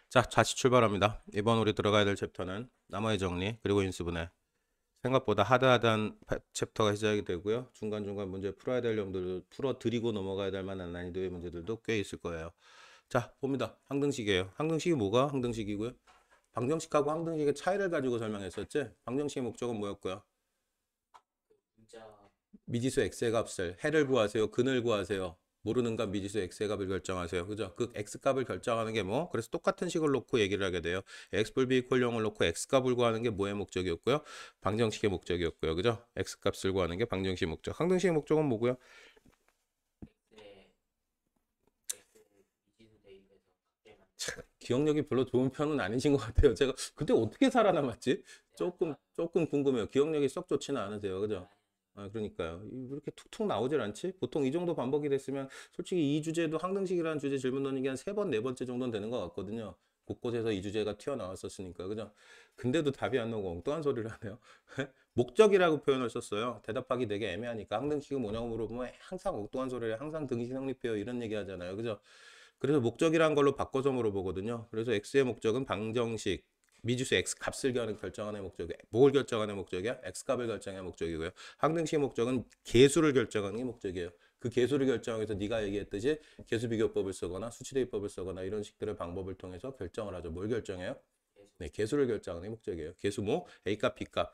자, 다시 출발합니다. 이번 우리 들어가야 될 챕터는 나머지 정리 그리고 인수분해. 생각보다 하드하단 챕터가 시작이 되고요. 중간중간 문제 풀어야 될 점들도 풀어드리고 넘어가야 될 만한 난이도의 문제들도 꽤 있을 거예요. 자, 봅니다. 항등식이에요. 항등식이 뭐가 항등식이고요? 방정식하고 항등식의 차이를 가지고 설명했었지? 방정식의 목적은 뭐였고요? 미지수 x의 값을 해를 구하세요. 근을 구하세요. 모르는 값 미지수 x의 값을 결정하세요. 그죠? 그 x 값을 결정하는 게 뭐? 그래서 똑같은 식을 놓고 얘기를 하게 돼요. x 불 b 이퀄 0을 놓고 x 값을 구하는 게 뭐의 목적이었고요? 방정식의 목적이었고요. 그죠? x 값을 구하는 게 방정식 목적. 항등식의 목적은 뭐고요? 기억력이 별로 좋은 편은 아니신 것 같아요. 제가 그때 어떻게 살아남았지? 조금 궁금해요. 기억력이 썩 좋지는 않으세요. 그죠? 아, 그러니까요. 이렇게 툭툭 나오질 않지? 보통 이 정도 반복이 됐으면 솔직히 이 주제도 항등식이라는 주제 질문 넣는 게 한 세 번, 네 번째 정도는 되는 것 같거든요. 곳곳에서 이 주제가 튀어나왔었으니까. 그죠? 근데도 답이 안 나오고 엉뚱한 소리를 하네요. 목적이라고 표현을 썼어요. 대답하기 되게 애매하니까 항등식이 뭐냐고 물어보면 항상 엉뚱한 소리를 항상 등식 성립해요. 이런 얘기 하잖아요. 그죠? 그래서 목적이라는 걸로 바꿔서 물어보거든요. 그래서 x의 목적은 방정식 미지수 x 값을 결정하는 목적이 뭘 결정하는 목적이야? x 값을 결정하는 목적이고요. 항등식의 목적은 계수를 결정하는 게 목적이에요. 그 계수를 결정하기 위해서 네가 얘기했듯이 계수 비교법을 쓰거나 수치대입법을 쓰거나 이런 식들의 방법을 통해서 결정을 하죠. 뭘 결정해요? 네, 계수를 결정하는 게 목적이에요. 계수 뭐? A값, B값.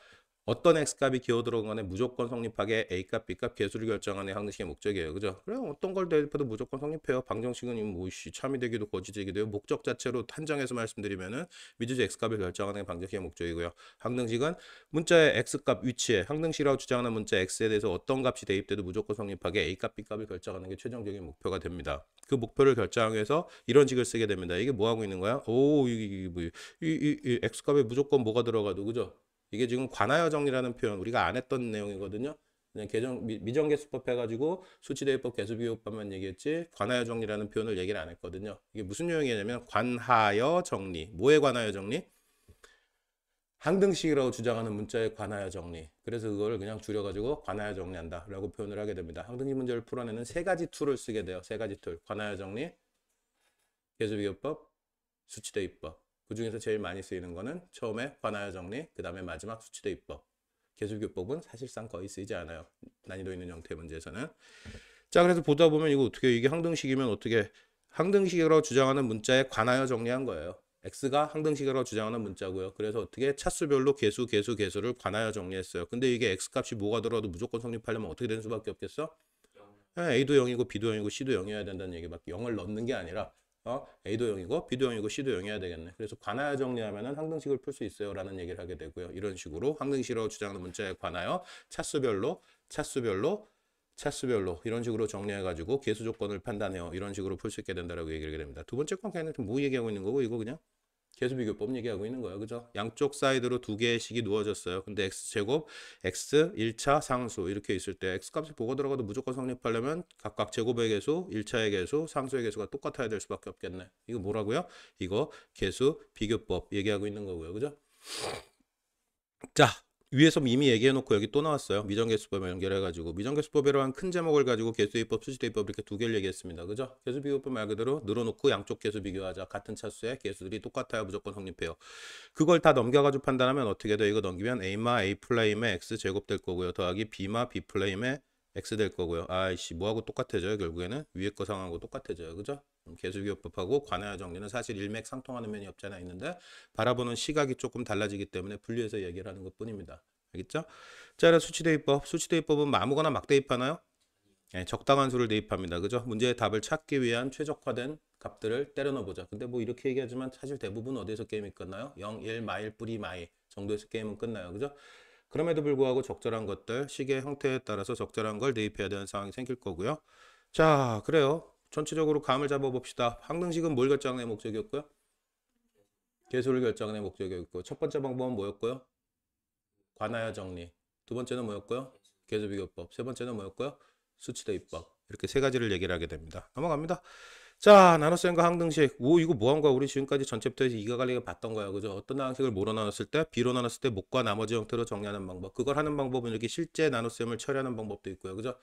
어떤 X값이 기어 들어간 간에 무조건 성립하게 A값, B값 계수를 결정하는 항등식의 목적이에요. 그죠? 그래 어떤 걸 대입해도 무조건 성립해요. 방정식은 뭐씨 참이 되기도 거짓 되기도 해요. 목적 자체로 한정해서 말씀드리면은 미지수 X값을 결정하는 게 방정식의 목적이고요. 항등식은 문자의 X값 위치에 항등식이라고 주장하는 문자 X에 대해서 어떤 값이 대입돼도 무조건 성립하게 A값, B값을 결정하는 게 최종적인 목표가 됩니다. 그 목표를 결정하기 위해서 이런 식을 쓰게 됩니다. 이게 뭐 하고 있는 거야? 오, 이게 뭐 이 X값에 무조건 뭐가 들어가도 그죠? 이게 지금 관하여 정리라는 표현 우리가 안 했던 내용이거든요. 그냥 미정계수법 해가지고 수치대입법 계수비교법만 얘기했지 관하여 정리라는 표현을 얘기를 안 했거든요. 이게 무슨 내용이냐면 관하여 정리. 뭐에 관하여 정리? 항등식이라고 주장하는 문자에 관하여 정리. 그래서 그거를 그냥 줄여가지고 관하여 정리한다 라고 표현을 하게 됩니다. 항등식 문제를 풀어내는 세 가지 툴을 쓰게 돼요. 세 가지 툴. 관하여 정리, 계수비교법, 수치대입법. 그 중에서 제일 많이 쓰이는 거는 처음에 관하여 정리, 그 다음에 마지막 수치대입법. 계수교법은 사실상 거의 쓰이지 않아요. 난이도 있는 형태의 문제에서는. 자, 그래서 보다 보면 이거 어떻게 이게 항등식이면 어떻게 항등식이라고 주장하는 문자에 관하여 정리한 거예요. x가 항등식이라고 주장하는 문자고요. 그래서 어떻게 차수별로 계수를 관하여 정리했어요. 근데 이게 x 값이 뭐가 들어도 무조건 성립하려면 어떻게 되는 수밖에 없겠어? A도 0이고 B도 0이고 C도 0이어야 된다는 얘기밖에 0을 넣는 게 아니라 A도 0이고 B도 0이고 C도 0이어야 되겠네. 그래서 관하여 정리하면은 항등식을 풀 수 있어요 라는 얘기를 하게 되고요. 이런 식으로 항등식으로 주장하는 문자에 관하여 차수별로 이런 식으로 정리해가지고 계수 조건을 판단해요. 이런 식으로 풀 수 있게 된다라고 얘기를 하게 됩니다. 두 번째 건 그냥 뭐 얘기하고 있는 거고 이거 그냥 계수비교법 얘기하고 있는 거예요. 그죠? 양쪽 사이드로 두 개의 식이 누워졌어요. 근데 x제곱, x 1차 상수 이렇게 있을 때 x값이 보고 들어가도 무조건 성립하려면 각각 제곱의 개수, 1차의 개수, 상수의 개수가 똑같아야 될 수밖에 없겠네. 이거 뭐라고요? 이거 계수 비교법 얘기하고 있는 거고요. 그죠? 자, 위에서 이미 얘기해놓고 여기 또 나왔어요. 미정계수법에 연결해가지고 미정계수법이라는 큰 제목을 가지고 계수대입법, 수치대입법 이렇게 두 개를 얘기했습니다. 그죠? 계수비교법 말 그대로 늘어놓고 양쪽 계수 비교하자. 같은 차수의 계수들이 똑같아야 무조건 성립해요. 그걸 다 넘겨가지고 판단하면 어떻게 돼? 이거 넘기면 A마 A 플레임의 X 제곱 될 거고요. 더하기 B마 B 플레임의 X 될 거고요. 아이씨 뭐하고 똑같아져요? 결국에는 위에 거 상황하고 똑같아져요. 그죠? 계수비교법하고 관하여 정리는 사실 일맥상통하는 면이 없잖아 있는데 바라보는 시각이 조금 달라지기 때문에 분리해서 얘기를 하는 것뿐입니다. 알겠죠? 자, 그래서 수치대입법은 아무거나 막 대입하나요? 네, 적당한 수를 대입합니다. 그죠? 문제의 답을 찾기 위한 최적화된 값들을 때려 넣어보자. 근데 뭐 이렇게 얘기하지만 사실 대부분 어디에서 게임이 끝나요? 0, 1, 마일, 뿌리, 마이 정도에서 게임은 끝나요. 그죠? 그럼에도 불구하고 적절한 것들, 식의 형태에 따라서 적절한 걸 대입해야 되는 상황이 생길 거고요. 자, 그래요. 전체적으로 감을 잡아봅시다. 항등식은 뭘 결정하는 목적이었고요? 계수를 결정하는 목적이었고 첫 번째 방법은 뭐였고요? 관하여 정리. 두 번째는 뭐였고요? 계수비교법. 세 번째는 뭐였고요? 수치대입법. 이렇게 세 가지를 얘기를 하게 됩니다. 넘어갑니다. 자, 나눗셈과 항등식. 오, 이거 뭐 한 거야? 우리 지금까지 전 챕터에서 이가 갈리게 봤던 거야. 그죠? 어떤 항식을 뭐로 나눴을 때, B로 나눴을 때, 목과 나머지 형태로 정리하는 방법. 그걸 하는 방법은 이렇게 실제 나눗셈을 처리하는 방법도 있고요. 그죠?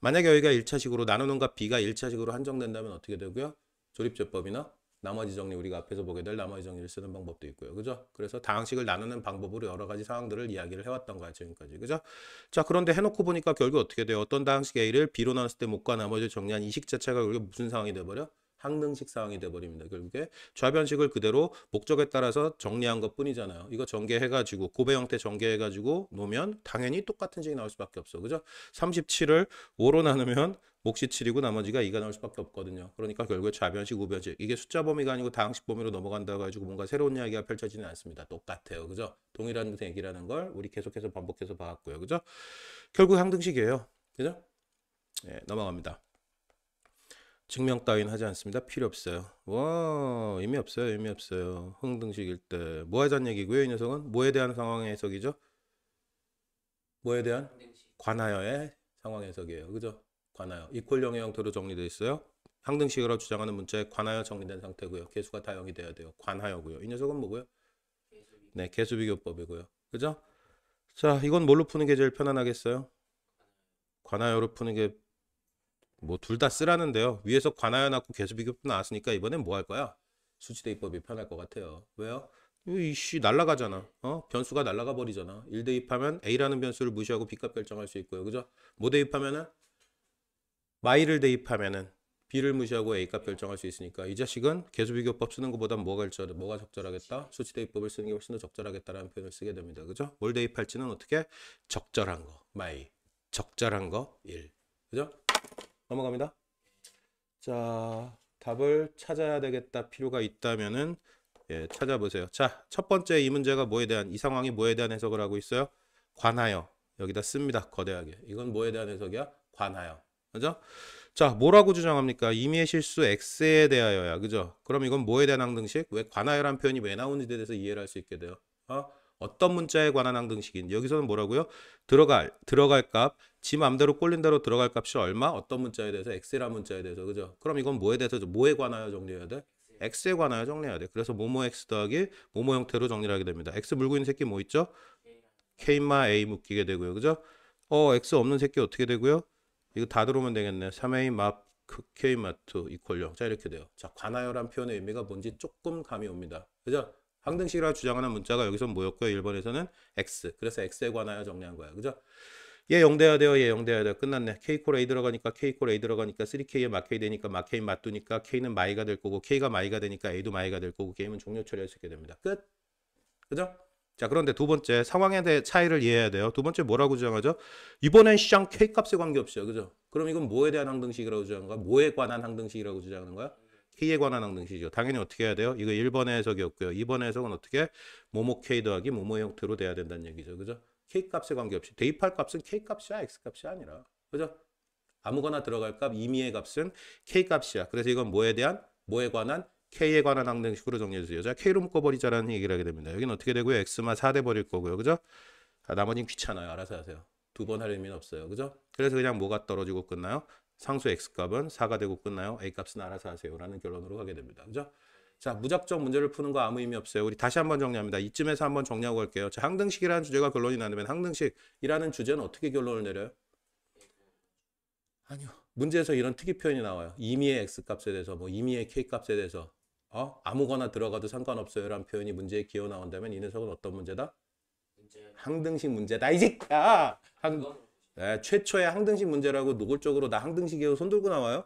만약에 여기가 1차식으로 나누는 값 B가 1차식으로 한정된다면 어떻게 되고요? 조립제법이나 나머지 정리 우리가 앞에서 보게 될 나머지 정리를 쓰는 방법도 있고요. 그죠? 그래서 다항식을 나누는 방법으로 여러 가지 상황들을 이야기를 해왔던 거야 지금까지. 그죠? 자, 그런데 해놓고 보니까 결국 어떻게 돼요? 어떤 다항식 A를 B로 나눴을 때 못과 나머지를 정리한 이 식 자체가 결국에 무슨 상황이 돼버려? 항등식 상황이 돼버립니다. 결국에 좌변식을 그대로 목적에 따라서 정리한 것 뿐이잖아요. 이거 전개해가지고 고배 형태 전개해가지고 놓으면 당연히 똑같은 식이 나올 수밖에 없어. 그죠? 37을 5로 나누면 몫이 7이고 나머지가 2가 나올 수밖에 없거든요. 그러니까 결국에 좌변식, 우변식 이게 숫자 범위가 아니고 다항식 범위로 넘어간다고 해가지고 뭔가 새로운 이야기가 펼쳐지는 않습니다. 똑같아요. 그죠? 동일한 얘기라는 걸 우리 계속해서 반복해서 봐왔고요. 그죠? 결국 항등식이에요. 그죠? 네, 넘어갑니다. 증명 따윈 하지 않습니다. 필요 없어요. 와, 의미 없어요. 의미 없어요. 흥등식일 때 뭐 하자는 얘기고요. 이 녀석은 뭐에 대한 상황 해석이죠? 뭐에 대한? 관하여의 상황 해석이에요. 그죠? 관하여. 이퀄형의 형태로 정리되어 있어요. 항등식으로 주장하는 문자에 관하여 정리된 상태고요. 개수가 다 0이 돼야 돼요. 관하여고요. 이 녀석은 뭐고요? 네, 개수비교법이고요. 그죠? 자, 이건 뭘로 푸는 게 제일 편안하겠어요? 관하여로 푸는 게 뭐 둘 다 쓰라는데요. 위에서 관하여 낳고 개수비교법 나왔으니까 이번엔 뭐 할 거야? 수치대입법이 편할 것 같아요. 왜요? 이씨 날라가잖아. 변수가 날라가 버리잖아. 1 대입하면 A라는 변수를 무시하고 B값 결정할 수 있고요. 그죠? 뭐 대입하면은 마이를 대입하면은 B를 무시하고 A값 결정할 수 있으니까 이 자식은 개수비교법 쓰는 것보다 뭐가 적절하겠다? 수치대입법을 쓰는 게 훨씬 더 적절하겠다라는 표현을 쓰게 됩니다. 그죠? 뭘 대입할지는 어떻게? 적절한 거, 마이. 적절한 거, 1. 그죠? 넘어갑니다. 자, 답을 찾아야 되겠다 필요가 있다면은 찾아보세요. 자, 첫 번째 이 문제가 뭐에 대한 이 상황이 뭐에 대한 해석을 하고 있어요? 관하여. 여기다 씁니다. 거대하게. 이건 뭐에 대한 해석이야? 관하여. 그죠? 자, 뭐라고 주장합니까? 임의의 실수 X에 대하여야. 그죠? 그럼 이건 뭐에 대한 항등식? 왜 관하여란 표현이 왜 나오는지에 대해서 이해를 할 수 있게 돼요. 어떤 문자에 관한 항등식인 여기서는 뭐라고요? 들어갈 값, 지 맘대로 꼴린 대로 들어갈 값이 얼마? 어떤 문자에 대해서? X라는 문자에 대해서. 그죠? 그럼 이건 뭐에 대해서 뭐에 관하여 정리해야 돼? X에 관하여 정리해야 돼. 그래서 뭐뭐 X 더하기 뭐뭐 형태로 정리를 하게 됩니다. X 물고 있는 새끼 뭐 있죠? K마 A 묶이게 되고요. 그죠? X 없는 새끼 어떻게 되고요? 이거 다 들어오면 되겠네. 3A 마 K 마트 이퀄 0. 자, 이렇게 돼요. 자, 관하여란 표현의 의미가 뭔지 조금 감이 옵니다. 그죠? 항등식이라 주장하는 문자가 여기서 뭐였고요? 1번에서는 X. 그래서 X에 관하여 정리한 거야. 그죠? 얘 0 돼야 돼요. 얘 0 돼야 돼요. 끝났네. K 콜 A 들어가니까 K 콜 A 들어가니까 3K에 마K 되니까 마K 맞두니까 K는 마이가 될 거고 K가 마이가 되니까 A도 마이가 될 거고 게임은 종료 처리할 수 있게 됩니다. 끝. 그죠? 자, 그런데 두 번째 상황에 대해 차이를 이해해야 돼요. 두 번째 뭐라고 주장하죠? 이번엔 시장 K 값에 관계없어요. 그죠? 그럼 이건 뭐에 대한 항등식이라고 주장하는 거야? 뭐에 관한 항등식이라고 주장하는 거야? K에 관한 항등식이죠. 당연히 어떻게 해야 돼요? 이거 1번의 해석이었고요. 2번의 해석은 어떻게? 뭐뭐 K 더하기 뭐뭐 형태로 돼야 된다는 얘기죠. 그죠? K 값에 관계없이 대입할 값은 K 값이야, X 값이 아니라. 그죠? 아무거나 들어갈 값 임의의 값은 K 값이야. 그래서 이건 뭐에 대한? 뭐에 관한? K에 관한 항등식으로 정리해주세요. 자, K로 묶어버리자라는 얘기를 하게 됩니다. 여기는 어떻게 되고요? X만 4대 버릴 거고요. 그죠? 나머지는 귀찮아요. 알아서 하세요. 두 번 할 의미는 없어요. 그죠? 그래서 그냥 뭐가 떨어지고 끝나요? 상수 X값은 4가 되고 끝나요. A값은 알아서 하세요. 라는 결론으로 가게 됩니다. 그죠? 자, 무작정 문제를 푸는 거 아무 의미 없어요. 우리 다시 한번 정리합니다. 이쯤에서 한번 정리하고 갈게요. 자, 항등식이라는 주제가 결론이 나면 항등식이라는 주제는 어떻게 결론을 내려요? 아니요. 문제에서 이런 특이 표현이 나와요. 임의의 X값에 대해서 뭐 임의의 K값에 대해서 아무거나 들어가도 상관없어요 라는 표현이 문제에 기어 나온다면 이 녀석은 어떤 문제다? 항등식 문제다 이 새끼야. 네, 최초의 항등식 문제라고 노골적으로 나 항등식이라고 손 들고 나와요?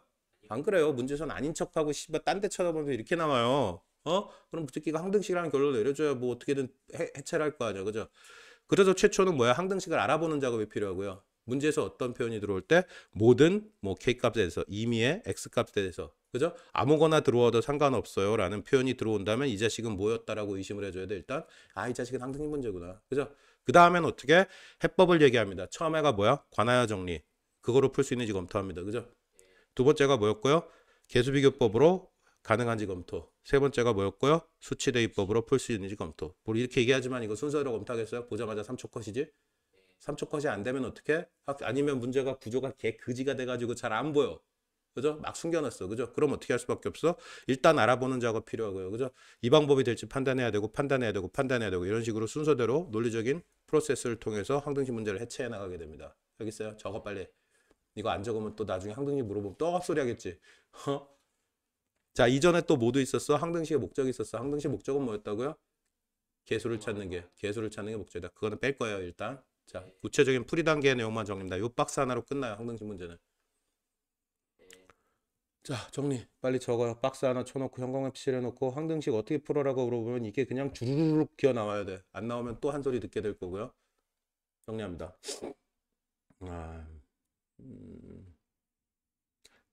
안 그래요. 문제선 아닌 척하고 씨발 딴 데 쳐다보면서 이렇게 나와요. 그럼 그 새끼가 항등식이라는 결론을 내려줘야 뭐 어떻게든 해체를 할 거 아니야. 그죠? 그래서 최초는 뭐야? 항등식을 알아보는 작업이 필요하고요. 문제에서 어떤 표현이 들어올 때 모든 뭐 K값에 대해서 임의의 X값에 대해서 그죠? 아무거나 들어와도 상관없어요 라는 표현이 들어온다면 이 자식은 뭐였다라고 의심을 해줘야 돼. 일단 이 자식은 항등식 문제구나. 그죠? 그 다음엔 어떻게? 해법을 얘기합니다. 처음에가 뭐야? 관하여 정리. 그거로 풀 수 있는지 검토합니다. 그죠? 두 번째가 뭐였고요? 개수비교법으로 가능한지 검토. 세 번째가 뭐였고요? 수치대입법으로 풀 수 있는지 검토. 뭐 이렇게 얘기하지만 이거 순서대로 검토하겠어요? 보자마자 3초 컷이지? 3초 컷이 안 되면 어떻게? 아니면 문제가 구조가 개 그지가 돼가지고 잘 안 보여. 그죠? 막 숨겨놨어. 그죠? 그럼 어떻게 할 수밖에 없어? 일단 알아보는 작업 필요하고요. 그죠? 이 방법이 될지 판단해야 되고 판단해야 되고 판단해야 되고 이런 식으로 순서대로 논리적인 프로세스를 통해서 항등식 문제를 해체해 나가게 됩니다. 여기 있어요. 적어 빨리. 이거 안 적으면 또 나중에 항등식 물어보면 또 헛소리 하겠지. 자, 이전에 또 뭐도 있었어? 항등식의 목적이 있었어. 항등식 목적은 뭐였다고요? 개수를 찾는 게 목적이다. 그거는 뺄 거예요, 일단. 자, 구체적인 풀이 단계의 내용만 정립니다. 요 박스 하나로 끝나요, 항등식 문제는. 자, 정리. 빨리 적어요. 박스 하나 쳐놓고 형광펜 칠해놓고 항등식 어떻게 풀어라고 물어보면 이게 그냥 주르륵 기어 나와야 돼. 안 나오면 또 한 소리 듣게 될 거고요. 정리합니다. 아, 음,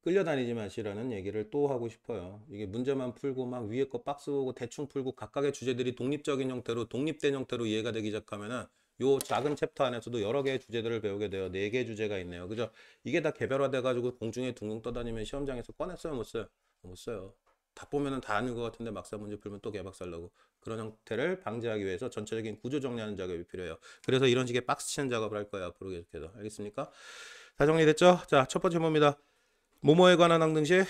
끌려다니지 마시라는 얘기를 또 하고 싶어요. 이게 문제만 풀고 막 위에 거 박스 보고 대충 풀고 각각의 주제들이 독립적인 형태로 독립된 형태로 이해가 되기 시작하면은 요 작은 챕터 안에서도 여러 개의 주제들을 배우게 돼요. 4개의 주제가 있네요. 그죠? 이게 다 개별화돼 가지고 공중에 둥둥 떠다니면 시험장에서 꺼냈어요, 못 써요? 못 써요. 다 보면은 다 아는 것 같은데 막상 문제 풀면 또 개박살나고 그런 형태를 방지하기 위해서 전체적인 구조 정리하는 작업이 필요해요. 그래서 이런 식의 박스 치는 작업을 할 거예요. 앞으로 계속해서. 알겠습니까? 다 정리됐죠? 자, 첫 번째 봅니다. 뭐뭐에 관한 항등식,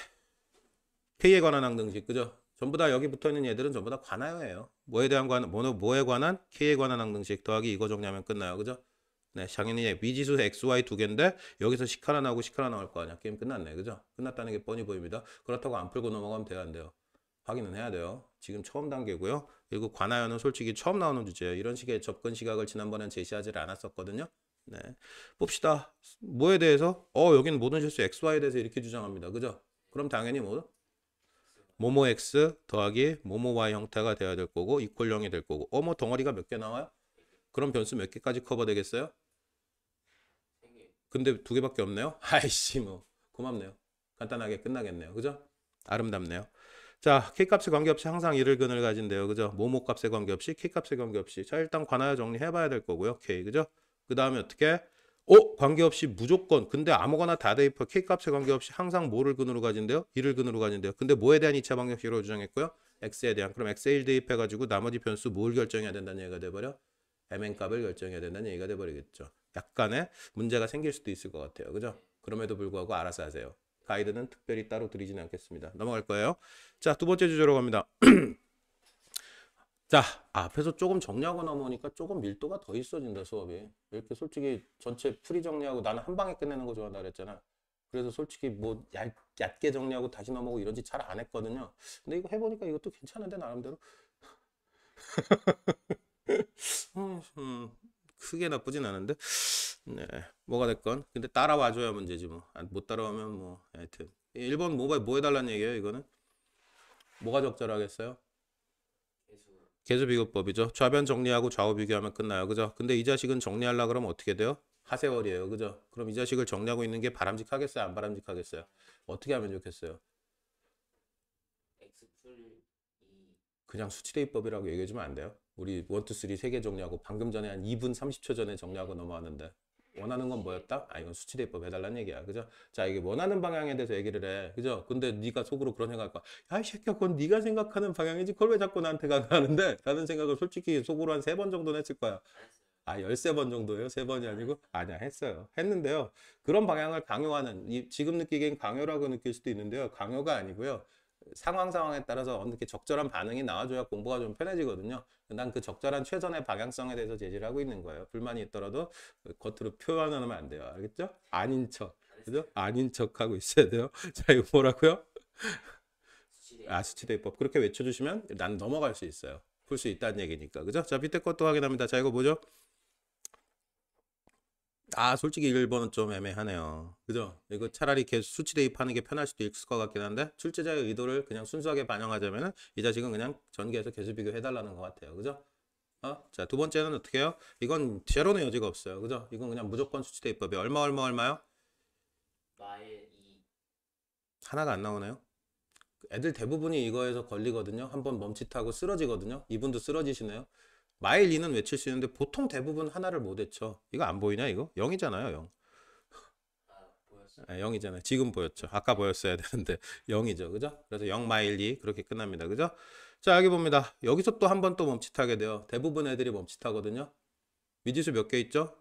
K에 관한 항등식, 그죠? 전부 다 여기 붙어 있는 얘들은 전부 다 관하여예요. 뭐에 대한 뭐에 관한, K에 관한 항등식 더하기 이거 정리하면 끝나요, 그죠? 네, 당연히 미지수 X, Y 두 개인데 여기서 식 하나 나오고 식 하나 나올 거 아니야. 게임 끝났네, 그죠? 끝났다는 게 뻔히 보입니다. 그렇다고 안 풀고 넘어가면 돼요, 안 돼요? 확인은 해야 돼요. 지금 처음 단계고요. 그리고 관하여는 솔직히 처음 나오는 주제예요. 이런 식의 접근 시각을 지난번엔 제시하지 않았었거든요. 네, 봅시다. 뭐에 대해서? 여기는 모든 실수 XY에 대해서 이렇게 주장합니다. 그죠? 그럼 당연히 뭐 모모 X 더하기 모모 Y 형태가 돼야 될 거고 이퀄 0이 될 거고 뭐 덩어리가 몇 개 나와요? 그럼 변수 몇 개까지 커버 되겠어요? 근데 2개밖에 없네요? 아이씨 뭐 고맙네요. 간단하게 끝나겠네요. 그죠? 아름답네요. 자, K값에 관계없이 항상 이를 근을 가진대요. 그죠? 모모 값에 관계없이 K값에 관계없이. 자, 일단 관하여 정리해봐야 될 거고요. K. 그죠? 그 다음에 어떻게? 관계없이 무조건. 근데 아무거나 다 대입해. K값에 관계없이 항상 뭐를 근으로 가진대요? 이를 근으로 가진대요. 근데 뭐에 대한 2차 방정식으로 주장했고요? X에 대한. 그럼 X에 1 대입해가지고 나머지 변수 뭘 결정해야 된다는 얘기가 돼버려? MN값을 결정해야 된다는 얘기가 돼버리겠죠. 약간의 문제가 생길 수도 있을 것 같아요. 그죠? 그럼에도 불구하고 알아서 하세요. 가이드는 특별히 따로 드리지는 않겠습니다. 넘어갈 거예요. 자, 두 번째 주제로 갑니다. 자, 앞에서 조금 정리하고 넘어오니까 조금 밀도가 더 있어진다, 수업이. 이렇게 솔직히 전체 풀이 정리하고 나는 한 방에 끝내는 거 좋아한다 그랬잖아. 그래서 솔직히 뭐 얕게 정리하고 다시 넘어오고 이런 짓 잘 안 했거든요. 근데 이거 해보니까 이것도 괜찮은데, 나름대로. 크게 나쁘진 않은데. 네, 뭐가 됐건. 근데 따라와줘야 문제지 뭐. 못 따라오면 뭐, 하여튼. 1번 뭐 해달라는 얘기예요, 이거는? 뭐가 적절하겠어요? 개수 비교법이죠. 좌변 정리하고 좌우 비교하면 끝나요. 그죠? 근데 이 자식은 정리하려고 그러면 어떻게 돼요? 하세월이에요. 그죠? 그럼 이 자식을 정리하고 있는 게 바람직하겠어요? 안 바람직하겠어요? 어떻게 하면 좋겠어요? 그냥 수치대입법이라고 얘기해주면 안 돼요? 우리 1, 2, 3 세 개 정리하고 방금 전에 한 2분 30초 전에 정리하고 넘어왔는데 원하는 건 뭐였다? 이건 수치대입법 해달라는 얘기야. 그죠? 자, 이게 원하는 방향에 대해서 얘기를 해. 그죠? 근데 네가 속으로 그런 생각할 거야. 야, 이 새끼야, 그건 네가 생각하는 방향이지. 그걸 왜 자꾸 나한테 가는데? 라는 생각을 솔직히 속으로 한 3번 정도는 했을 거야. 13번 정도예요? 3번이 아니고? 아니야, 했어요. 했는데요. 그런 방향을 강요하는, 지금 느끼기엔 강요라고 느낄 수도 있는데요. 강요가 아니고요. 상황에 따라서 어떻게 적절한 반응이 나와줘야 공부가 좀 편해지거든요. 난 그 적절한 최선의 방향성에 대해서 제시를 하고 있는 거예요. 불만이 있더라도 겉으로 표현하면 안 돼요. 알겠죠? 아닌 척. 그죠? 아닌 척 하고 있어야 돼요. 자, 이거 뭐라고요? 수치대입법. 그렇게 외쳐주시면 난 넘어갈 수 있어요. 풀 수 있다는 얘기니까. 그죠? 자, 밑에 것도 확인합니다. 자, 이거 뭐죠? 솔직히 1번은 좀 애매하네요. 그죠? 이거 차라리 계속 수치 대입하는 게 편할 수도 있을 것 같긴 한데, 출제자의 의도를 그냥 순수하게 반영하자면은, 이 자식은 그냥 전개해서 계수 비교해달라는 것 같아요. 그죠? 자, 두 번째는 어떻게 해요? 이건 제로는 여지가 없어요. 그죠? 이건 그냥 무조건 수치 대입법이 얼마요? 하나가 안 나오네요. 애들 대부분이 이거에서 걸리거든요. 한번 멈칫하고 쓰러지거든요. 이분도 쓰러지시네요. 마일 2는 외칠 수 있는데 보통 대부분 하나를 못 외쳐. 이거 안 보이냐 이거? 0이잖아요 0. 0이잖아요. 지금 보였죠. 아까 보였어야 되는데 0이죠. 그죠? 그래서 0 마일 2 그렇게 끝납니다. 그죠? 자, 여기 봅니다. 여기서 또 한 번 또 멈칫하게 돼요. 대부분 애들이 멈칫하거든요. 미지수 몇 개 있죠?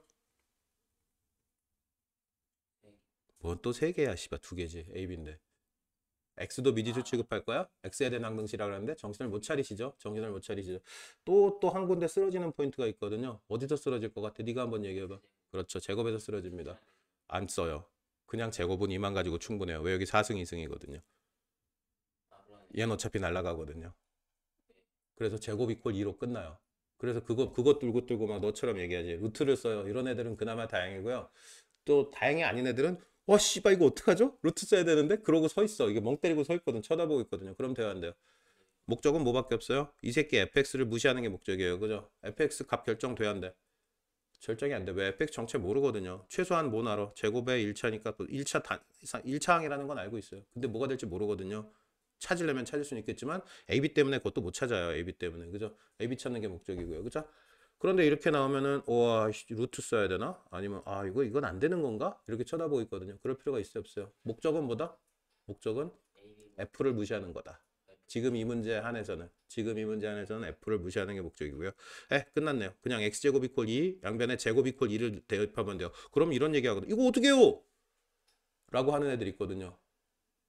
뭐 또 3개야 씨발 2개지. AB인데. X도 미지수 취급할 거야? X에 대한 항등식이라고 하는데 정신을 못 차리시죠? 정신을 못 차리시죠? 또 한 군데 쓰러지는 포인트가 있거든요. 어디서 쓰러질 것 같아? 네가 한번 얘기해봐. 그렇죠. 제곱에서 쓰러집니다. 안 써요. 그냥 제곱은 2만 가지고 충분해요. 왜 여기 4승 2승이거든요. 얘는 어차피 날아가거든요. 그래서 제곱 이퀄 2로 끝나요. 그래서 그거 뚫고 막 너처럼 얘기하지. 루트를 써요. 이런 애들은 그나마 다행이고요. 또 다행이 아닌 애들은 와 씨발 이거 어떡하죠? 루트 써야 되는데 그러고 서 있어. 이게 멍 때리고 서 있거든. 쳐다보고 있거든요. 그럼 돼요 안 돼요? 목적은 뭐밖에 없어요? 이 새끼 fx를 무시하는 게 목적이에요. 그죠? fx 값 결정돼야 안 돼. 결정이 안 돼. 왜? fx 정체 모르거든요. 최소한 뭐 알아? 제곱의 1차니까 또 1차 항이라는 건 알고 있어요. 근데 뭐가 될지 모르거든요. 찾으려면 찾을 수는 있겠지만 AB 때문에 그것도 못 찾아요. AB 때문에. 그죠? AB 찾는 게 목적이고요. 그죠? 그런데 이렇게 나오면은 와 루트 써야 되나? 아니면 아 이건 안 되는 건가? 이렇게 쳐다보고 있거든요. 그럴 필요가 있어요, 없어요? 목적은 뭐다? 목적은 F를 무시하는 거다. 지금 이 문제 한해서는 F를 무시하는 게 목적이고요. 끝났네요. 그냥 x제곱 이퀄 2, 양변에 제곱 이퀄 2를 대입하면 돼요. 그럼 이런 얘기 하거든요. 이거 어떻게 해요? 라고 하는 애들 있거든요.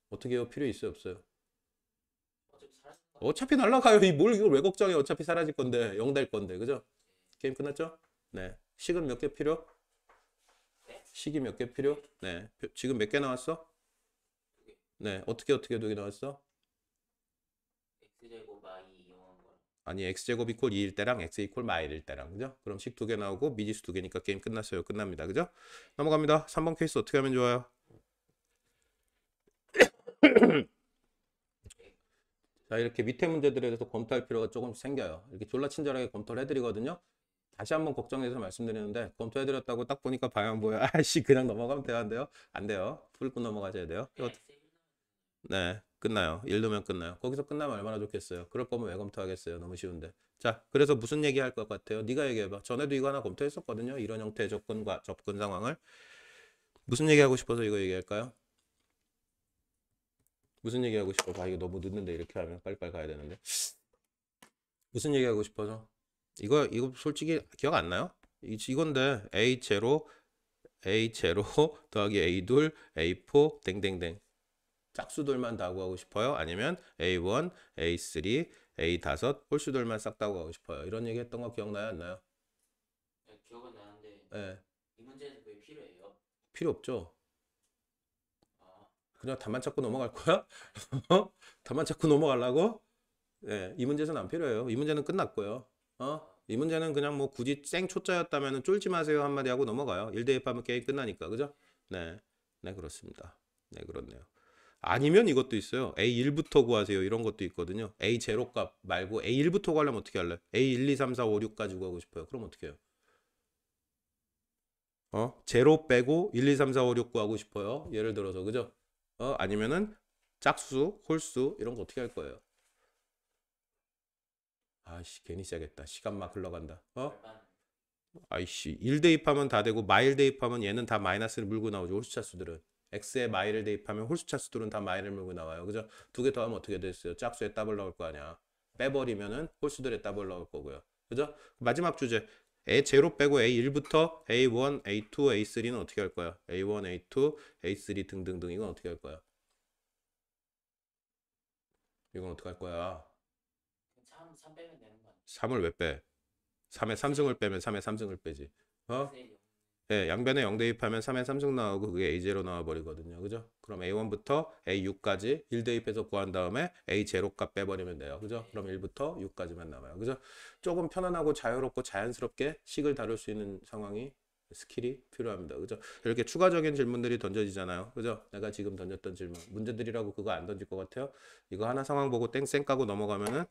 어떻게 해요? 필요 있어요, 없어요? 어차피 날라가요. 뭘 이걸 왜 걱정해? 어차피 사라질 건데, 0 될 건데, 그죠? 게임 끝났죠? 네. 식은 몇 개 필요? 식이 몇 개 필요? 네. 지금 몇 개 나왔어? 네. 어떻게 2개 나왔어? 아니 x제곱 이퀄 2일 때랑 x 이퀄 마일일 때랑 그죠? 그럼 식 2개 나오고 미지수 2개니까 게임 끝났어요. 끝납니다. 그죠? 넘어갑니다. 3번 케이스 어떻게 하면 좋아요? 자 이렇게 밑에 문제들에 대해서 검토할 필요가 조금 생겨요. 이렇게 졸라 친절하게 검토를 해드리거든요. 다시 한번 걱정해서 말씀드리는데 검토해드렸다고 딱 보니까 방향 보여. 아씨 그냥 넘어가면 돼요? 안 돼요? 안 돼요. 풀고 넘어가셔야 돼요. 네, 끝나요. 1 넣으면 끝나요. 거기서 끝나면 얼마나 좋겠어요. 그럴 거면 왜 검토하겠어요. 너무 쉬운데. 자, 그래서 무슨 얘기 할 것 같아요? 네가 얘기해봐. 전에도 이거 하나 검토했었거든요. 이런 형태의 접근 상황을. 무슨 얘기하고 싶어서 이거 얘기할까요? 무슨 얘기하고 싶어서? 아, 이거 너무 늦는데 이렇게 하면 빨리빨리 가야 되는데. 무슨 얘기하고 싶어서? 이거 솔직히 기억 안 나요? 이건데 A0 더하기 A2 A4 땡땡땡 짝수들만 다 구하고 싶어요? 아니면 A1, A3, A5 홀수들만 싹 다 구하고 싶어요? 이런 얘기 했던 거 기억나요? 안 나요? 기억은 나는데 네. 이 문제에서 그게 필요해요? 필요 없죠. 아, 그냥 답만 찾고 넘어갈 거야? 답만 찾고 넘어가려고? 네, 이 문제는 안 필요해요. 이 문제는 끝났고요. 이 문제는 그냥 뭐 굳이 생 초짜였다면 쫄지 마세요 한마디 하고 넘어가요. 1대1하면 게임 끝나니까. 그죠? 네. 네, 그렇습니다. 네, 그렇네요. 아니면 이것도 있어요. A1부터 구하세요. 이런 것도 있거든요. A0 값 말고 A1부터 구하려면 어떻게 할래? A1, 2, 3, 4, 5, 6까지 구하고 싶어요. 그럼 어떻게 해요? 제로 빼고 1, 2, 3, 4, 5, 6 구하고 싶어요. 예를 들어서, 그죠? 아니면은 짝수, 홀수 이런 거 어떻게 할 거예요? 아씨, 괜히 시작했다. 시간 막 흘러간다. 절반. 아이씨, 1 대입하면 다 되고 마일 대입하면 얘는 다 마이너스를 물고 나오죠. 홀수차수들은. x에 마일을 대입하면 홀수차수들은 다 마일을 물고 나와요. 그죠? 2개 더하면 어떻게 됐어요? 짝수에 더블 나올 거 아니야. 빼버리면은 홀수들에 더블 나올 거고요. 그죠? 마지막 주제. A0 빼고 A1부터 A1, A2, A3는 어떻게 할 거야? A1, A2, A3 등등등 이건 어떻게 할 거야? 이건 어떻게 할 거야? 3 빼면 되는 거 아니야? 3을 왜 빼? 3의 3승을 빼면 3의 3승을 빼지. 어? X에 0. 예, 양변에 0 대입하면 3의 3승 나오고 그게 A0 나와버리거든요. 그죠? 그럼 A1부터 A6까지 1 대입해서 구한 다음에 A0 값 빼버리면 돼요. 그죠? 그럼 1부터 6까지만 남아요. 그죠? 조금 편안하고 자유롭고 자연스럽게 식을 다룰 수 있는 상황이 스킬이 필요합니다. 그죠? 이렇게 추가적인 질문들이 던져지잖아요. 그죠? 내가 지금 던졌던 질문. 문제들이라고 그거 안 던질 것 같아요? 이거 하나 상황 보고 땡쌩 까고 넘어가면은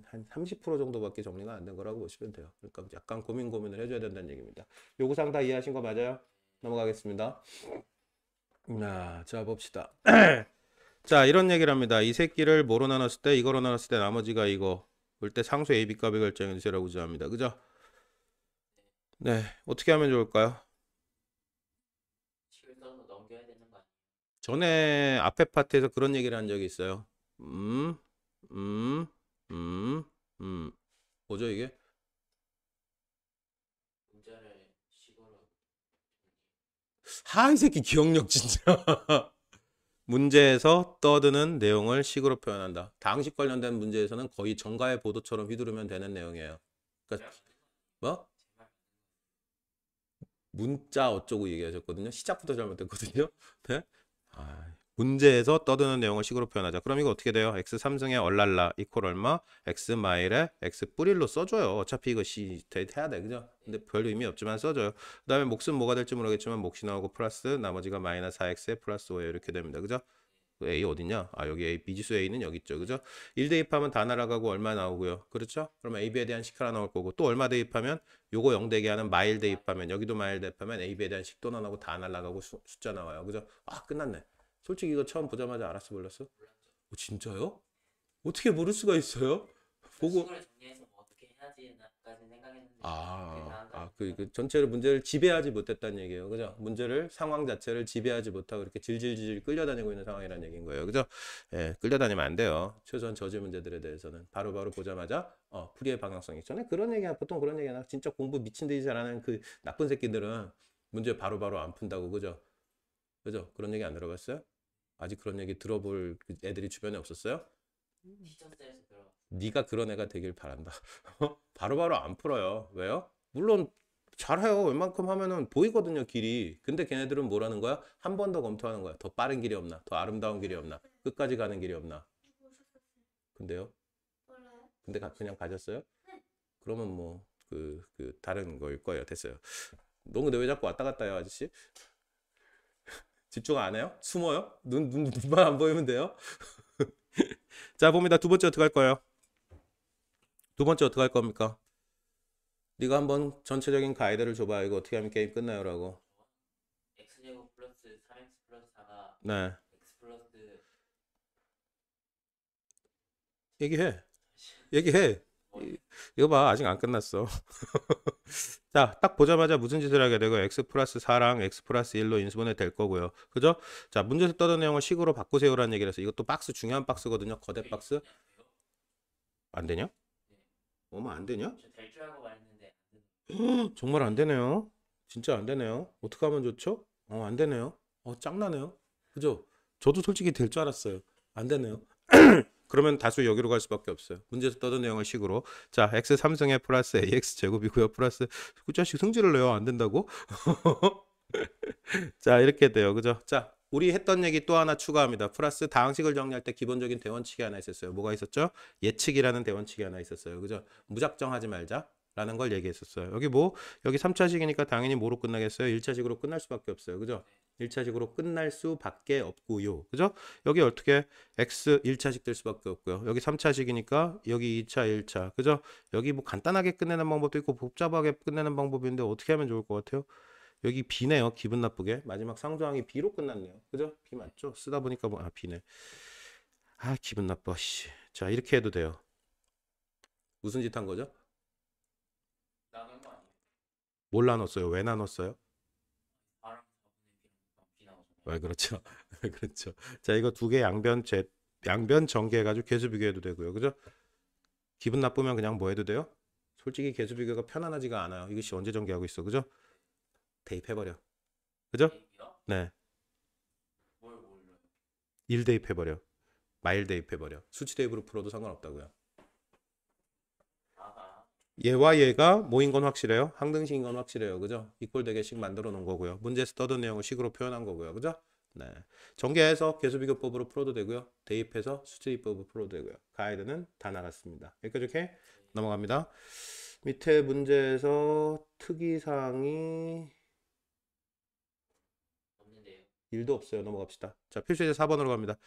한 30% 정도밖에 정리가 안 된 거라고 보시면 돼요. 그러니까 약간 고민을 해줘야 된다는 얘기입니다. 요구사항 다 이해하신 거 맞아요? 넘어가겠습니다. 자 봅시다. 자 이런 얘기를 합니다. 이 새끼를 뭐로 나눴을 때 이거로 나눴을 때 나머지가 이거 볼 때 상수 A, B 값의 결정해 주세요라고 주장합니다. 그죠? 네 어떻게 하면 좋을까요? 식을 써서 넘겨야 되는 거 아니야? 전에 앞에 파트에서 그런 얘기를 한 적이 있어요. 음, 음, 음, 뭐죠 이게? 문제를 식으로. 이 새끼 기억력 진짜. 문제에서 떠드는 내용을 식으로 표현한다. 다항식 관련된 문제에서는 거의 정가의 보도처럼 휘두르면 되는 내용이에요. 그러니까 뭐? 문자 어쩌고 얘기하셨거든요. 시작부터 잘못됐거든요. 네? 문제에서 떠드는 내용을 식으로 표현하자. 그럼 이거 어떻게 돼요? x 3승의 얼랄라 이퀄 얼마? x 마일에 x 뿌릴로 써줘요. 어차피 이거 해야 돼. 그죠? 근데 별 의미 없지만 써줘요. 그 다음에 몫은 뭐가 될지 모르겠지만 몫이 나오고 플러스 나머지가 마이너스 4x에 플러스 5에 이렇게 됩니다. 그죠? A 어딨냐? 아, 여기 A, B지수 A는 여기 있죠. 그죠? 1 대입하면 다 날아가고 얼마 나오고요. 그렇죠? 그러면 A, B에 대한 식 하나 나올 거고 또 얼마 대입하면 요거 0 되게 하는 마일 대입하면 여기도 마일 대입하면 A, B에 대한 식도 나오고 다 날아가고 숫자 나와요. 그죠? 아, 끝났네. 솔직히 이거 처음 보자마자 알았어 몰랐어? 진짜요? 어떻게 모를 수가 있어요? 보고 식으로 정리해서 뭐 어떻게 해야지까지 생각했는데 그게 다음 그 전체를 문제를 지배하지 못했다는 얘기예요. 그죠? 문제를 상황 자체를 지배하지 못하고 이렇게 질질질 끌려다니고 있는 상황이라는 얘기인 거예요. 그죠? 예, 끌려다니면 안 돼요. 최소한 저지 문제들에 대해서는 바로바로 보자마자 풀이의 방향성이 전에 그런 얘기야. 보통 그런 얘기야. 진짜 공부 미친 듯이 잘하는 그 나쁜 새끼들은 문제 바로바로 안 푼다고. 그죠? 그죠? 그런 얘기 안 들어봤어요? 아직 그런 얘기 들어볼 애들이 주변에 없었어요? 티처스에서 들어. 네가 그런 애가 되길 바란다. 바로바로 안 풀어요. 왜요? 물론 잘해요. 웬만큼 하면은 보이거든요, 길이. 근데 걔네들은 뭐라는 거야? 한 번 더 검토하는 거야. 더 빠른 길이 없나? 더 아름다운 길이 없나? 끝까지 가는 길이 없나? 근데요? 근데 그냥 가졌어요? 그러면 뭐 다른 거일 거예요. 됐어요. 너 근데 왜 자꾸 왔다 갔다 해요, 아저씨? 집중 안 해요? 숨어요? 눈만 안 보이면 돼요? 자, 봅니다. 두 번째 어떻게 할 거예요? 두 번째 어떻게 할 겁니까? 네가 한번 전체적인 가이드를 줘봐. 이거 어떻게 하면 게임 끝나요라고. x제곱 플러스 3x 플러스 4가 네, x 플러스 얘기해. 얘기해. 뭐 이거 봐, 아직 안 끝났어. 자, 딱 보자마자 무슨 짓을 하게 되고 x 플러스 4랑 x 플러스 1로 인수분해 될 거고요. 그죠? 자, 문제에서 떠든 내용을 식으로 바꾸세요라는 얘기를 해서 이것도 박스 중요한 박스거든요. 거대 박스. 안 되냐? 어머, 안 되냐? 저될 줄 알고 말했는데 안 되는. 정말 안 되네요. 진짜 안 되네요. 어떻게 하면 좋죠? 안 되네요. 짱나네요. 그죠? 저도 솔직히 될 줄 알았어요. 안 되네요. 그러면 다수 여기로 갈 수밖에 없어요. 문제에서 떠든 내용을 식으로. 자, x 3승의 플러스 ax 제곱이고요. 플러스 그 자식 승질을 내요. 안 된다고? 자, 이렇게 돼요. 그죠? 자, 우리 했던 얘기 또 하나 추가합니다. 플러스 다항식을 정리할 때 기본적인 대원칙이 하나 있었어요. 뭐가 있었죠? 예측이라는 대원칙이 하나 있었어요. 그죠? 무작정 하지 말자. 라는 걸 얘기했었어요. 여기 3차식이니까 당연히 뭐로 끝나겠어요? 1차식으로 끝날 수밖에 없어요. 그죠? 1차식으로 끝날 수밖에 없고요. 그죠? 여기 어떻게 x 1차식 될 수밖에 없고요. 여기 3차식이니까 여기 2차, 1차. 그죠? 여기 뭐 간단하게 끝내는 방법도 있고 복잡하게 끝내는 방법인데 어떻게 하면 좋을 것 같아요? 여기 B네요. 기분 나쁘게. 마지막 상조항이 B로 끝났네요. 그죠? B 맞죠? 쓰다 보니까 B네. 기분 나빠. 씨. 자, 이렇게 해도 돼요. 무슨 짓 한 거죠? 나눈 거 아니에요? 뭘 나눴어요? 왜 나눴어요? R랑 4분의 B 나오잖아요. 왜 그렇죠? 그렇죠. 자, 이거 두 개 양변 전개해가지고 계수 비교해도 되고요. 그죠? 기분 나쁘면 그냥 뭐 해도 돼요? 솔직히 계수 비교가 편안하지가 않아요. 이것이 언제 전개하고 있어? 그죠? 대입해버려. 그죠? A요? 네. 뭘 몰라요? 1 대입해버려. 마일 대입해버려. 수치 대입으로 풀어도 상관없다고요. 아하. 얘와 얘가 뭐인 건 확실해요. 항등식인 건 확실해요. 그죠? 이꼴 되게식 만들어 놓은 거고요. 문제에서 떠든 내용을 식으로 표현한 거고요. 그죠? 네. 전개해서 계수비교법으로 풀어도 되고요. 대입해서 수치대입법으로 풀어도 되고요. 가이드는 다 나갔습니다. 여기까지 이렇게 넘어갑니다. 밑에 문제에서 특이사항이 없는데요. 1도 없어요. 넘어갑시다. 자, 필수제 4번으로 갑니다.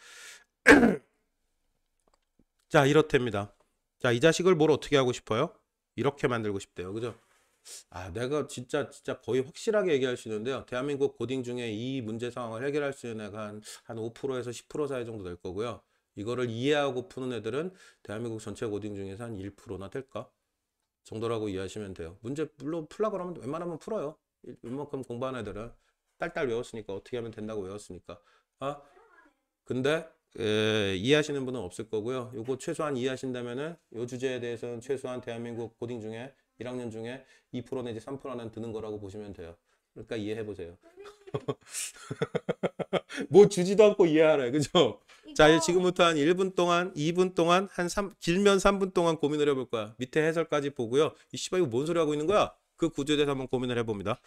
자, 이렇답니다. 자, 이 자식을 뭘 어떻게 하고 싶어요? 이렇게 만들고 싶대요. 그죠? 내가 진짜 거의 확실하게 얘기할 수 있는데요. 대한민국 고딩 중에 이 문제 상황을 해결할 수 있는 애가 한 5%에서 10% 사이 정도 될 거고요. 이거를 이해하고 푸는 애들은 대한민국 전체 고딩 중에서 한 1%나 될까? 정도라고 이해하시면 돼요. 문제 물론 풀라 그러면 웬만하면 풀어요. 웬만큼 공부하는 애들은 딸딸 외웠으니까 어떻게 하면 된다고 외웠으니까. 근데 이해하시는 분은 없을 거고요. 요거 최소한 이해하신다면은 요 주제에 대해서는 최소한 대한민국 고딩 중에 1학년 중에 2% 내지 3%는 드는 거라고 보시면 돼요. 그러니까 이해해 보세요. 뭐 주지도 않고 이해하래. 그죠? 자, 지금부터 한 1분 동안, 2분 동안, 길면 3분 동안 고민을 해볼 거야. 밑에 해설까지 보고요. 이 씨발 이거 뭔 소리 하고 있는 거야? 그 구조에 대해서 한번 고민을 해봅니다.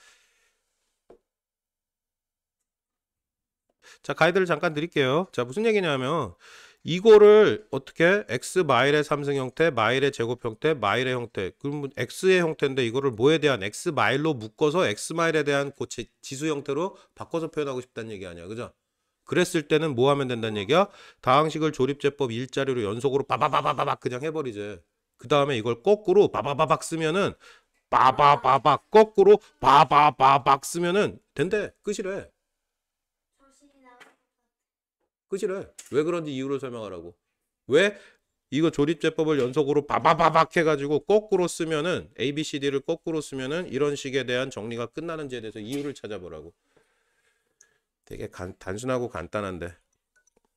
자, 가이드를 잠깐 드릴게요. 자, 무슨 얘기냐면 이거를 어떻게 x 마일의 3승 형태, 마일의 제곱 형태, 마일의 형태. 그럼 x의 형태인데 이거를 뭐에 대한 x 마일로 묶어서 x 마일에 대한 그 지수 형태로 바꿔서 표현하고 싶다는 얘기 아니야. 그죠? 그랬을 때는 뭐 하면 된다는 얘기야? 다항식을 조립제법 일자리로 연속으로 바바바바박 그냥 해버리지. 그 다음에 이걸 거꾸로 바바바박 쓰면은 바바바박 거꾸로 바바바박 쓰면은 된대. 끝이래. 끝이래. 왜 그런지 이유를 설명하라고. 왜 이거 조립제법을 연속으로 바바바박 해가지고 거꾸로 쓰면은 ABCD를 거꾸로 쓰면은 이런 식에 대한 정리가 끝나는지에 대해서 이유를 찾아보라고. 되게 단순하고 간단한데.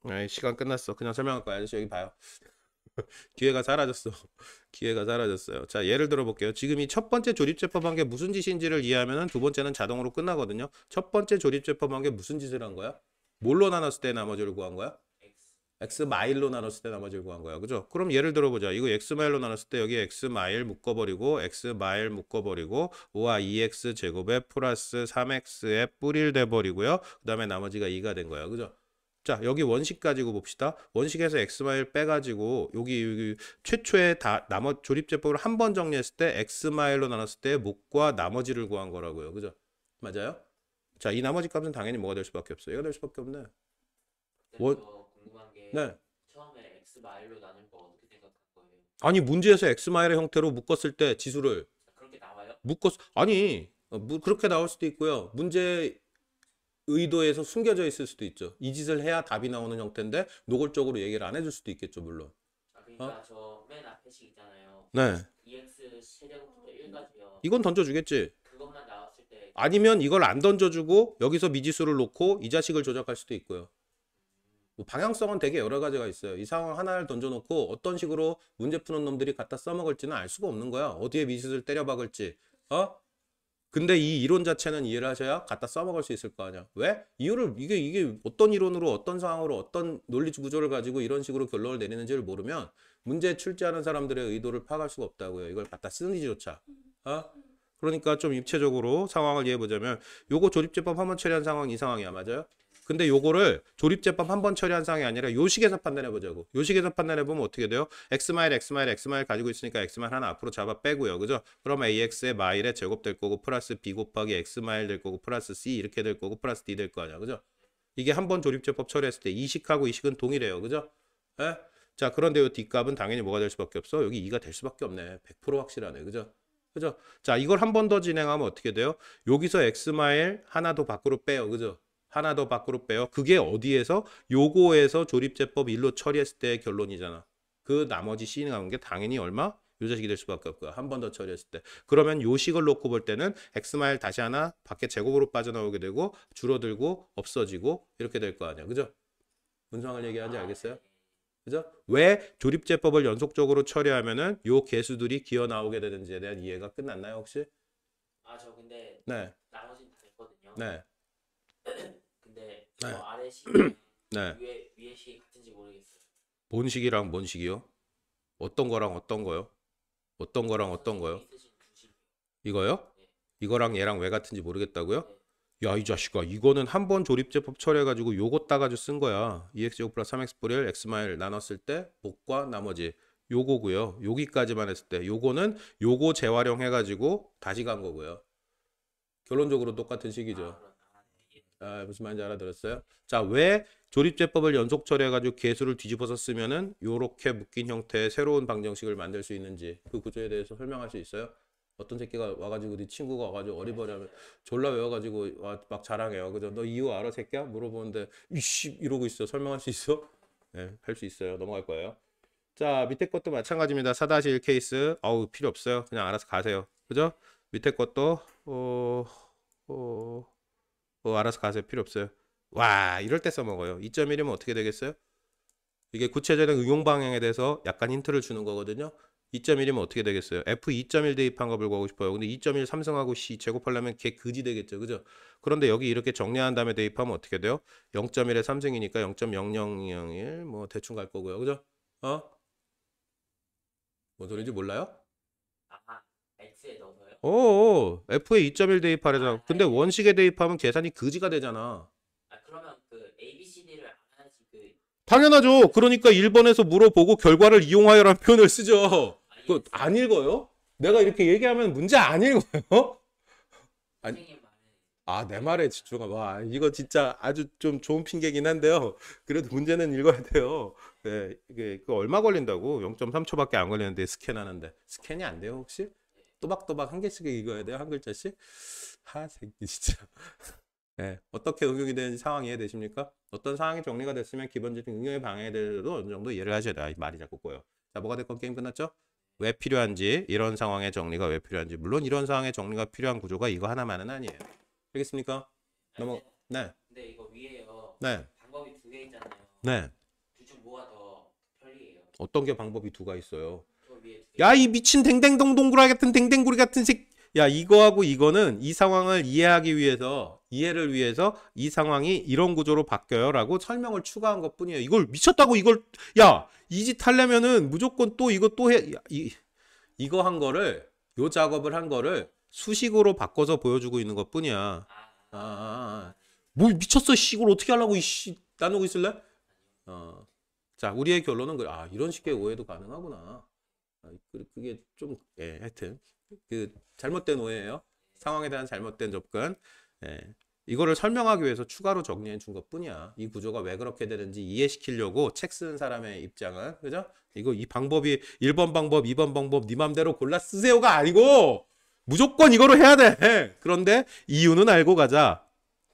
아이, 시간 끝났어. 그냥 설명할 거야. 아저씨 여기 봐요. 기회가 사라졌어. 기회가 사라졌어요. 자, 예를 들어 볼게요. 지금 이 첫 번째 조립제법 한 게 무슨 짓인지를 이해하면은 두 번째는 자동으로 끝나거든요. 첫 번째 조립제법 한 게 무슨 짓을 한 거야? 뭘로 나눴을 때 나머지를 구한 거야? x 마일로 나눴을 때 나머지를 구한 거야. 그죠? 그럼 예를 들어 보자. 이거 x 마일로 나눴을 때 여기 x 마일 묶어버리고 x 마일 묶어버리고 5와 2x 제곱에 플러스 3x에 뿌릴 돼버리고요. 그 다음에 나머지가 2가 된 거야. 그죠? 자, 여기 원식 가지고 봅시다. 원식에서 x 마일 빼가지고 여기 최초에 다 조립제법을 한 번 정리했을 때 x 마일로 나눴을 때 목과 나머지를 구한 거라고요. 그죠? 맞아요? 자, 이 나머지 값은 당연히 뭐가 될 수밖에 없어요. 얘가 될 수밖에 없네. 저 궁금한 게 네. 처음에 x 마일로 나눌 거 어떻게 생각한 거예요? 아니, 문제에서 x 마일의 형태로 묶었을 때 지수를 그렇게 나와요? 아니, 그렇게 나올 수도 있고요. 문제 의도에서 숨겨져 있을 수도 있죠. 이 짓을 해야 답이 나오는 형태인데 노골적으로 얘기를 안 해줄 수도 있겠죠, 물론. 그러니까 저 맨 앞에 식 있잖아요. 네. 2x 세제곱부터 1까지요. 이건 던져주겠지. 그것만 나왔을 때 아니면 이걸 안 던져주고 여기서 미지수를 놓고 이 자식을 조작할 수도 있고요. 뭐 방향성은 되게 여러 가지가 있어요. 이 상황 하나를 던져놓고 어떤 식으로 문제 푸는 놈들이 갖다 써먹을지는 알 수가 없는 거야. 어디에 미지수를 때려박을지. 근데 이 이론 자체는 이해를 하셔야 갖다 써먹을 수 있을 거 아니야. 왜? 이유를 이게 어떤 이론으로 어떤 상황으로 어떤 논리 구조를 가지고 이런 식으로 결론을 내리는지를 모르면 문제 출제하는 사람들의 의도를 파악할 수가 없다고요. 이걸 갖다 쓰는지조차. 그러니까 좀 입체적으로 상황을 이해해 보자면 요거 조립제법 한번 처리한 상황 이 상황이야. 맞아요? 근데 요거를 조립제법 한 번 처리한 상황이 아니라 요식에서 판단해 보자고. 요식에서 판단해 보면 어떻게 돼요? x 마일 가지고 있으니까 x 마일 하나 앞으로 잡아 빼고요. 그죠? 그럼 ax의 마일의 제곱 될 거고 플러스 b 곱하기 x 마일 될 거고 플러스 c 이렇게 될 거고 플러스 d 될 거 아니야. 그죠? 이게 한 번 조립제법 처리했을 때 이식하고 이식은 동일해요. 그죠? 에? 자, 그런데 요 뒷값은 당연히 뭐가 될 수밖에 없어? 여기 2가 될 수밖에 없네. 100% 확실하네. 그죠? 그죠? 자, 이걸 한 번 더 진행하면 어떻게 돼요? 여기서 x 마일 하나 더 밖으로 빼요. 그죠? 하나 더 밖으로 빼요. 그게 어디에서? 요거에서 조립제법 1로 처리했을 때의 결론이잖아. 그 나머지 C 나온 게 당연히 얼마? 요 자식이 될 수밖에 없고요. 한 번 더 처리했을 때. 그러면 요 식을 놓고 볼 때는 x마일 다시 하나 밖에 제곱으로 빠져나오게 되고 줄어들고 없어지고 이렇게 될 거 아니야. 그죠? 무슨 상황을 얘기하는지 알겠어요? 그죠? 왜 조립제법을 연속적으로 처리하면은 요 개수들이 기어 나오게 되는지에 대한 이해가 끝났나요, 혹시? 저 근데 네. 나머지는 다 됐거든요. 네. 근데 네. 저 아래 식이랑 네. 위에 식이 같은지 모르겠어요. 뭔 식이랑 뭔 식이요? 어떤 거랑 어떤 거요? 어떤 거랑 어떤 거요? 있으신 두 식이요. 이거요? 네. 이거랑 얘랑 왜 같은지 모르겠다고요? 네. 야, 이 자식아, 이거는 한 번 조립제법 처리해가지고 요거 따가지고 쓴 거야. 2x제곱 플러스 3x분의 1 x마일 나눴을 때 목과 나머지 요거고요. 여기까지만 했을 때 요거는 요거 재활용해가지고 다시 간 거고요. 결론적으로 똑같은 식이죠. 무슨 말인지 알아들었어요? 자, 왜 조립제법을 연속 처리해가지고 개수를 뒤집어서 쓰면은 요렇게 묶인 형태의 새로운 방정식을 만들 수 있는지 그 구조에 대해서 설명할 수 있어요? 어떤 새끼가 와가지고 네 친구가 와가지고 어리버리하면 졸라 외워가지고 막 자랑해요. 그죠? 너 이유 알아, 새끼야? 물어보는데 이씨 이러고 있어. 설명할 수 있어? 네, 할 수 있어요. 넘어갈 거예요. 자, 밑에 것도 마찬가지입니다. 4-1 케이스. 필요 없어요. 그냥 알아서 가세요. 그죠? 밑에 것도 알아서 가세요. 필요 없어요. 와, 이럴 때 써먹어요. 2.1이면 어떻게 되겠어요? 이게 구체적인 응용 방향에 대해서 약간 힌트를 주는 거거든요. 2.1이면 어떻게 되겠어요? F 2.1 대입한 거 불구하고 싶어요. 근데 2.1 삼성하고 C 제곱하려면 걔 그지 되겠죠. 그죠? 그런데 여기 이렇게 정리한 다음에 대입하면 어떻게 돼요? 0.1에 삼성이니까 0.0001 뭐 대충 갈 거고요. 그죠? 뭔 소리인지 몰라요? X에 넣어서요? F에 2.1 대입하래잖아. 근데 원식에 대입하면 계산이 그지가 되잖아. 그러면 그 당연하죠. 그러니까 1번에서 물어보고 결과를 이용하여라는 표현을 쓰죠. 그거 안 읽어요? 내가 이렇게 얘기하면 문제 안 읽어요? 아니, 선생님 말은 아, 내 말에 집중하. 와, 이거 진짜 아주 좀 좋은 핑계긴 한데요. 그래도 문제는 읽어야 돼요. 네, 이게 그 얼마 걸린다고? 0.3초밖에 안 걸리는데 스캔하는데. 스캔이 안 돼요, 혹시? 또박또박 한 개씩 읽어야 돼요, 한 글자씩? 하, 새끼 진짜. 네, 어떻게 응용이 되는지 상황 이해되십니까? 어떤 상황이 정리가 됐으면 기본적인 응용의 방향에 대해서도 어느 정도 이해를 하셔야 돼요. 말이 자꾸 꼬여. 자, 뭐가 됐건 게임 끝났죠? 왜 필요한지, 이런 상황의 정리가 왜 필요한지. 물론 이런 상황의 정리가 필요한 구조가 이거 하나만은 아니에요. 알겠습니까? 넘어. 네, 근데 이거 위에요. 네, 방법이 두 개 있잖아요. 네. 둘 중 뭐가 더 편리해요? 어떤 게 방법이 두 가 있어요? 저 위에 두 개. 야, 이 미친 댕댕동동구라 같은 댕댕구리 같은 새. 야, 이거하고 이거는 이 상황을 이해하기 위해서, 이해를 위해서 이 상황이 이런 구조로 바뀌어요라고 설명을 추가한 것뿐이에요. 이걸 미쳤다고 이걸, 야, 이 짓 하려면은 무조건 또 이거 또 해. 야, 이거 한 거를, 요 작업을 한 거를 수식으로 바꿔서 보여주고 있는 것뿐이야. 뭐 미쳤어, 씨. 이걸 어떻게 하려고 이씨 나누고 있을래? 자, 우리의 결론은 그래. 아, 이런 식의 오해도 가능하구나. 그게 좀, 예, 하여튼 그 잘못된 오해예요. 상황에 대한 잘못된 접근. 예. 이거를 설명하기 위해서 추가로 정리해 준 것뿐이야. 이 구조가 왜 그렇게 되는지 이해시키려고 책 쓰는 사람의 입장은, 그죠? 이거 이 방법이 1번 방법, 2번 방법 네 맘대로 골라 쓰세요가 아니고 무조건 이거로 해야 돼. 그런데 이유는 알고 가자.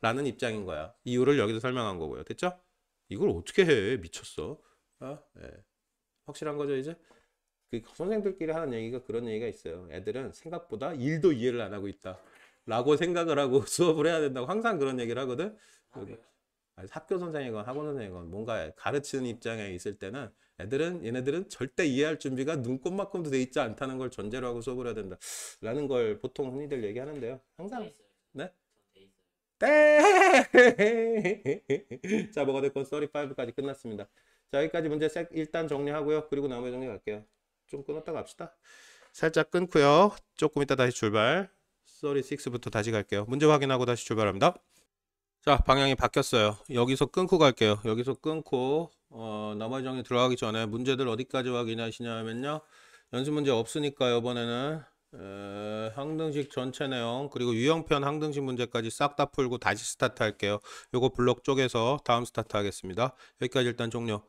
라는 입장인 거야. 이유를 여기서 설명한 거고요. 됐죠? 이걸 어떻게 해? 미쳤어. 예. 확실한 거죠, 이제? 그 선생들끼리 하는 얘기가 그런 얘기가 있어요. 애들은 생각보다 일도 이해를 안 하고 있다. 라고 생각을 하고 수업을 해야 된다고 항상 그런 얘기를 하거든. 아니, 학교 선생이건 학원 선생이건 뭔가 가르치는 입장에 있을 때는 얘네들은 절대 이해할 준비가 눈꼽만큼도 돼 있지 않다는 걸 전제로 하고 수업을 해야 된다. 라는 걸 보통 흔히들 얘기하는데요. 항상. 네? 땡! 자, 뭐가 됐건 35까지 끝났습니다. 자, 여기까지 문제 일단 정리하고요. 그리고 나머지 정리 갈게요. 좀 끊었다 갑시다. 살짝 끊고요. 조금 이따 다시 출발. 36부터 다시 갈게요. 문제 확인하고 다시 출발합니다. 자, 방향이 바뀌었어요. 여기서 끊고 갈게요. 여기서 끊고 나머지 정리 들어가기 전에 문제들 어디까지 확인하시냐면요. 연습 문제 없으니까 이번에는 항등식 전체 내용 그리고 유형편 항등식 문제까지 싹 다 풀고 다시 스타트 할게요. 요거 블록 쪼개서 다음 스타트 하겠습니다. 여기까지 일단 종료.